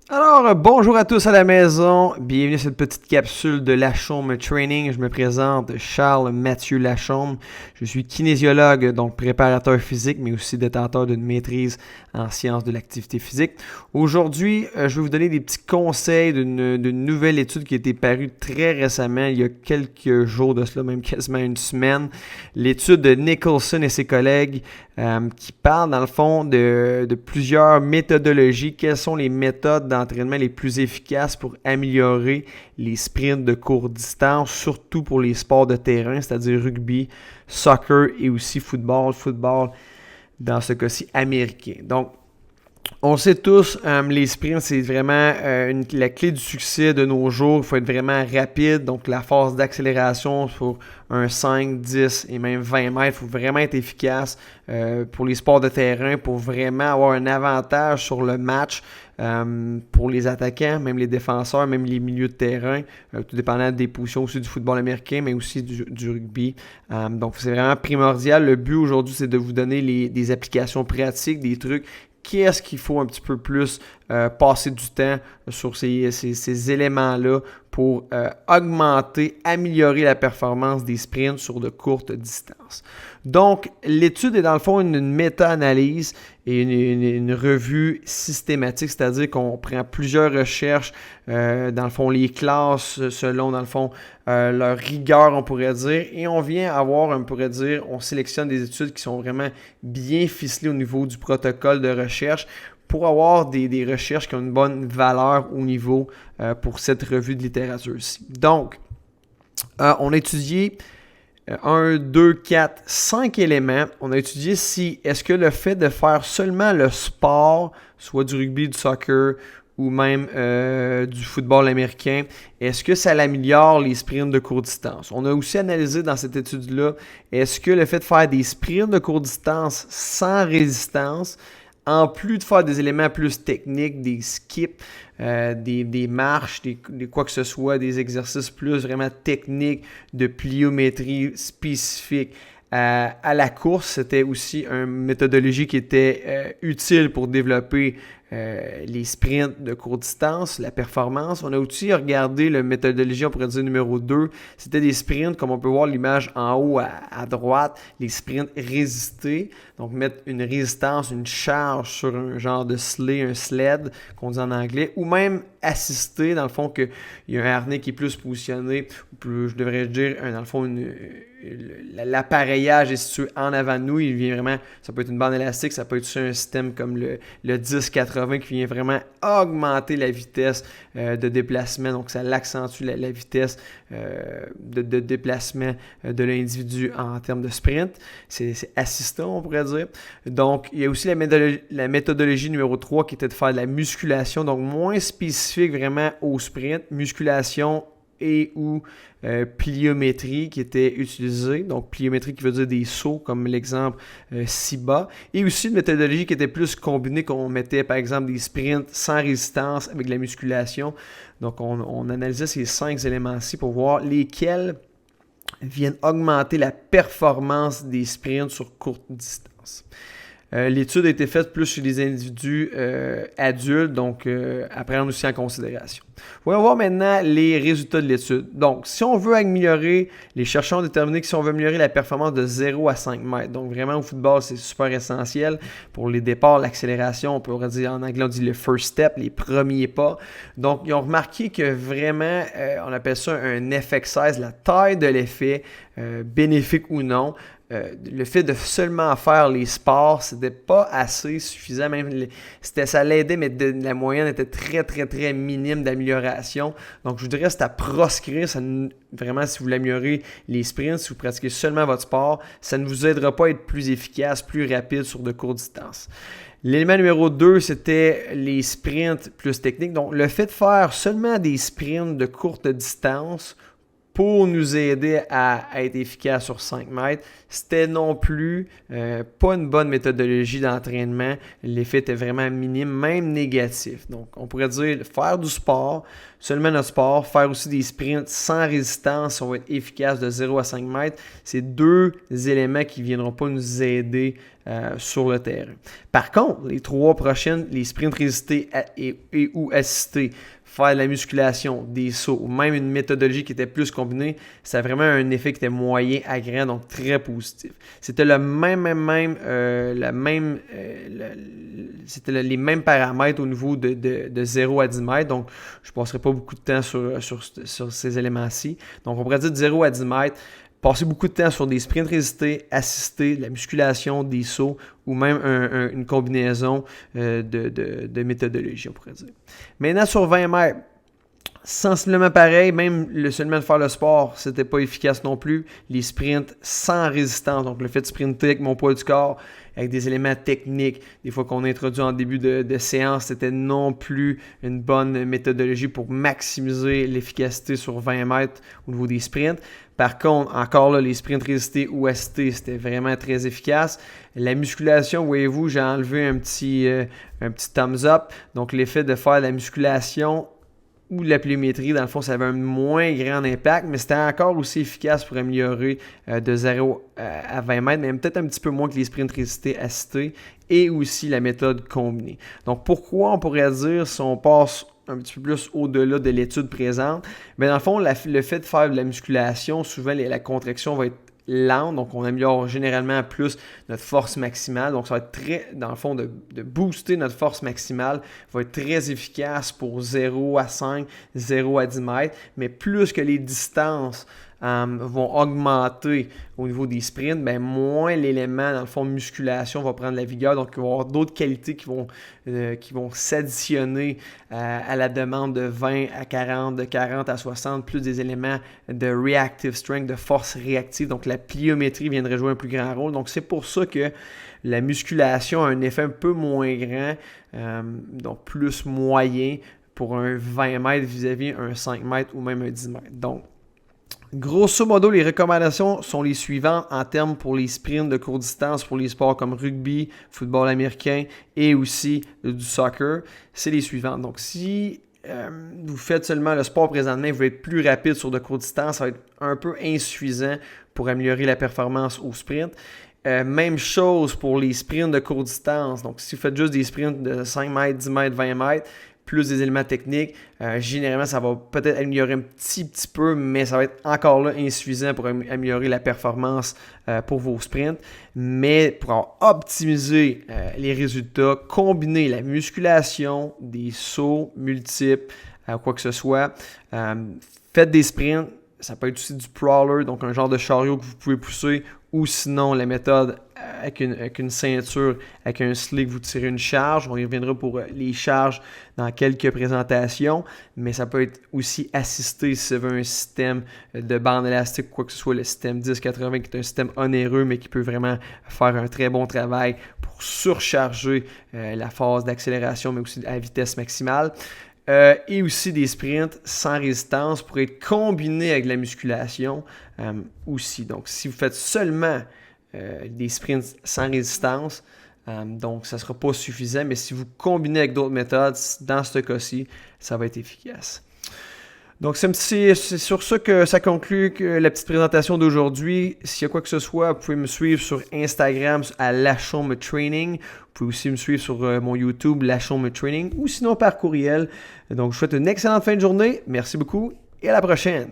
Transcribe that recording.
Alors, bonjour à tous à la maison. Bienvenue à cette petite capsule de Lachaume Training. Je me présente Charles Mathieu Lachaume. Je suis kinésiologue, donc préparateur physique, mais aussi détenteur d'une maîtrise en sciences de l'activité physique. Aujourd'hui, je vais vous donner des petits conseils d'une nouvelle étude qui a été parue très récemment, il y a quelques jours de cela, même quasiment une semaine. L'étude de Nicholson et ses collègues qui parle dans le fond de plusieurs méthodologies. Quelles sont les méthodes d'entraînement les plus efficaces pour améliorer les sprints de courte distance, surtout pour les sports de terrain, c'est-à-dire rugby, soccer et aussi football. Football, dans ce cas-ci, américain. Donc, on sait tous, les sprints, c'est vraiment la clé du succès de nos jours. Il faut être vraiment rapide. Donc, la force d'accélération pour un 5, 10 et même 20 mètres, il faut vraiment être efficace pour les sports de terrain, pour vraiment avoir un avantage sur le match pour les attaquants, même les défenseurs, même les milieux de terrain, tout dépendant des positions aussi du football américain, mais aussi du rugby. Donc, c'est vraiment primordial. Le but aujourd'hui, c'est de vous donner des applications pratiques, des trucs qu'est-ce qu'il faut un petit peu plus passer du temps sur ces éléments-là pour augmenter, améliorer la performance des sprints sur de courtes distances. Donc, l'étude est dans le fond une méta-analyse et une revue systématique, c'est-à-dire qu'on prend plusieurs recherches, dans le fond, les classes selon, dans le fond, leur rigueur, on pourrait dire, et on vient avoir, on pourrait dire, on sélectionne des études qui sont vraiment bien ficelées au niveau du protocole de recherche pour avoir des recherches qui ont une bonne valeur au niveau pour cette revue de littérature-ci. Donc, on a étudié 1, 2, 4, 5 éléments. On a étudié si est-ce que le fait de faire seulement le sport, soit du rugby, du soccer ou même du football américain, est-ce que ça améliore les sprints de courte distance? On a aussi analysé dans cette étude-là, est-ce que le fait de faire des sprints de courte distance sans résistance, en plus de faire des éléments plus techniques, des skips, des marches, des quoi que ce soit, des exercices plus vraiment techniques de pliométrie spécifique à la course, c'était aussi une méthodologie qui était utile pour développer les sprints de courte distance, la performance. On a aussi regardé la méthodologie, on pourrait dire numéro 2, c'était des sprints, comme on peut voir l'image en haut à droite, les sprints résistés, donc mettre une résistance, une charge sur un genre de sleigh, un sled, qu'on dit en anglais, ou même assisté, dans le fond, qu'il y a un harnais qui est plus positionné, ou plus, je devrais dire, dans le fond, l'appareillage est situé en avant de nous, il vient vraiment, ça peut être une bande élastique, ça peut être sur un système comme le 10-80 qui vient vraiment augmenter la vitesse de déplacement, donc ça l'accentue la vitesse de déplacement de l'individu en termes de sprint. C'est assistant, on pourrait dire. Donc, il y a aussi la méthodologie numéro 3 qui était de faire de la musculation, donc moins spécifique vraiment au sprint, musculation et ou pliométrie qui était utilisée. Donc, pliométrie qui veut dire des sauts, comme l'exemple si-bas. Et aussi une méthodologie qui était plus combinée, qu'on mettait par exemple des sprints sans résistance avec de la musculation. Donc, on analysait ces 5 éléments-ci pour voir lesquels viennent augmenter la performance des sprints sur courte distance. L'étude a été faite plus chez les individus adultes, donc à prendre aussi en considération. Voyons voir maintenant les résultats de l'étude. Donc, si on veut améliorer, les chercheurs ont déterminé que si on veut améliorer la performance de 0 à 5 mètres, donc vraiment au football, c'est super essentiel pour les départs, l'accélération, on pourrait dire en anglais, on dit le first step, les premiers pas. Donc, ils ont remarqué que vraiment, on appelle ça un effect size, la taille de l'effet, bénéfique ou non, le fait de seulement faire les sports, c'était pas assez suffisant. Même ça l'aidait, mais la moyenne était très, très, très minime d'amélioration. Donc, je vous dirais, c'est à proscrire. Vraiment, si vous voulez améliorer les sprints, si vous pratiquez seulement votre sport, ça ne vous aidera pas à être plus efficace, plus rapide sur de courtes distances. L'élément numéro 2, c'était les sprints plus techniques. Donc, le fait de faire seulement des sprints de courte distance pour nous aider à être efficace sur 5 mètres, c'était non plus pas une bonne méthodologie d'entraînement. L'effet était vraiment minime, même négatif. Donc, on pourrait dire faire du sport, seulement notre sport, faire aussi des sprints sans résistance, on va être efficace de 0 à 5 mètres. C'est 2 éléments qui ne viendront pas nous aider sur le terrain. Par contre, les 3 prochaines, les sprints résistés et ou assistés, faire de la musculation, des sauts, ou même une méthodologie qui était plus combinée, ça a vraiment un effet qui était moyen agréant, donc très positif. C'était c'était les mêmes paramètres au niveau de 0 à 10 mètres, donc je ne passerai pas beaucoup de temps sur ces éléments-ci. Donc on pourrait dire de 0 à 10 mètres, passer beaucoup de temps sur des sprints résistés, assistés, de la musculation, des sauts ou même une combinaison de méthodologie, on pourrait dire. Maintenant, sur 20 mètres, sensiblement pareil, même le seulement de faire le sport, c'était pas efficace non plus. Les sprints sans résistance, donc le fait de sprinter avec mon poids du corps, avec des éléments techniques, des fois qu'on a introduit en début de séance, c'était non plus une bonne méthodologie pour maximiser l'efficacité sur 20 mètres au niveau des sprints. Par contre, encore là, les sprints résistés ou assistés, c'était vraiment très efficace. La musculation, voyez-vous, j'ai enlevé un petit thumbs up. Donc, l'effet de faire la musculation ou la pliométrie, dans le fond, ça avait un moins grand impact, mais c'était encore aussi efficace pour améliorer de 0 à 20 mètres, mais peut-être un petit peu moins que les sprints résistés assistés et aussi la méthode combinée. Donc, pourquoi on pourrait dire, si on passe un petit peu plus au-delà de l'étude présente, mais dans le fond, le fait de faire de la musculation, souvent la contraction va être lente, donc on améliore généralement plus notre force maximale, donc ça va être très, dans le fond, de booster notre force maximale, va être très efficace pour 0 à 5, 0 à 10 mètres, mais plus que les distances vont augmenter au niveau des sprints, ben moins l'élément, dans le fond, musculation va prendre la vigueur, donc il va y avoir d'autres qualités qui vont s'additionner à la demande de 20 à 40, de 40 à 60, plus des éléments de reactive strength, de force réactive, donc la pliométrie viendrait jouer un plus grand rôle, donc c'est pour ça que la musculation a un effet un peu moins grand, donc plus moyen pour un 20 mètres vis-à-vis un 5 mètres ou même un 10 mètres. Donc, grosso modo, les recommandations sont les suivantes en termes pour les sprints de courte distance pour les sports comme rugby, football américain et aussi du soccer. C'est les suivantes. Donc, si vous faites seulement le sport présentement et vous voulez être plus rapide sur de courte distance, ça va être un peu insuffisant pour améliorer la performance au sprint. Même chose pour les sprints de courte distance. Donc, si vous faites juste des sprints de 5 mètres, 10 mètres, 20 mètres, plus des éléments techniques, généralement, ça va peut-être améliorer un petit peu, mais ça va être encore là insuffisant pour améliorer la performance pour vos sprints. Mais pour optimiser les résultats, combiner la musculation, des sauts multiples, quoi que ce soit, faites des sprints. Ça peut être aussi du crawler, donc un genre de chariot que vous pouvez pousser, ou sinon la méthode avec une ceinture, avec un slick, vous tirez une charge. On y reviendra pour les charges dans quelques présentations, mais ça peut être aussi assisté si vous avez un système de bande élastique ou quoi que ce soit, le système 10-80 qui est un système onéreux, mais qui peut vraiment faire un très bon travail pour surcharger la phase d'accélération, mais aussi à la vitesse maximale. Et aussi des sprints sans résistance pour être combinés avec la musculation aussi. Donc, si vous faites seulement des sprints sans résistance, donc ça ne sera pas suffisant, mais si vous combinez avec d'autres méthodes, dans ce cas-ci, ça va être efficace. Donc, c'est sur ça que ça conclut la petite présentation d'aujourd'hui. S'il y a quoi que ce soit, vous pouvez me suivre sur Instagram à Lachaume Training. Vous pouvez aussi me suivre sur mon YouTube Lachaume Training ou sinon par courriel. Donc, je vous souhaite une excellente fin de journée. Merci beaucoup et à la prochaine.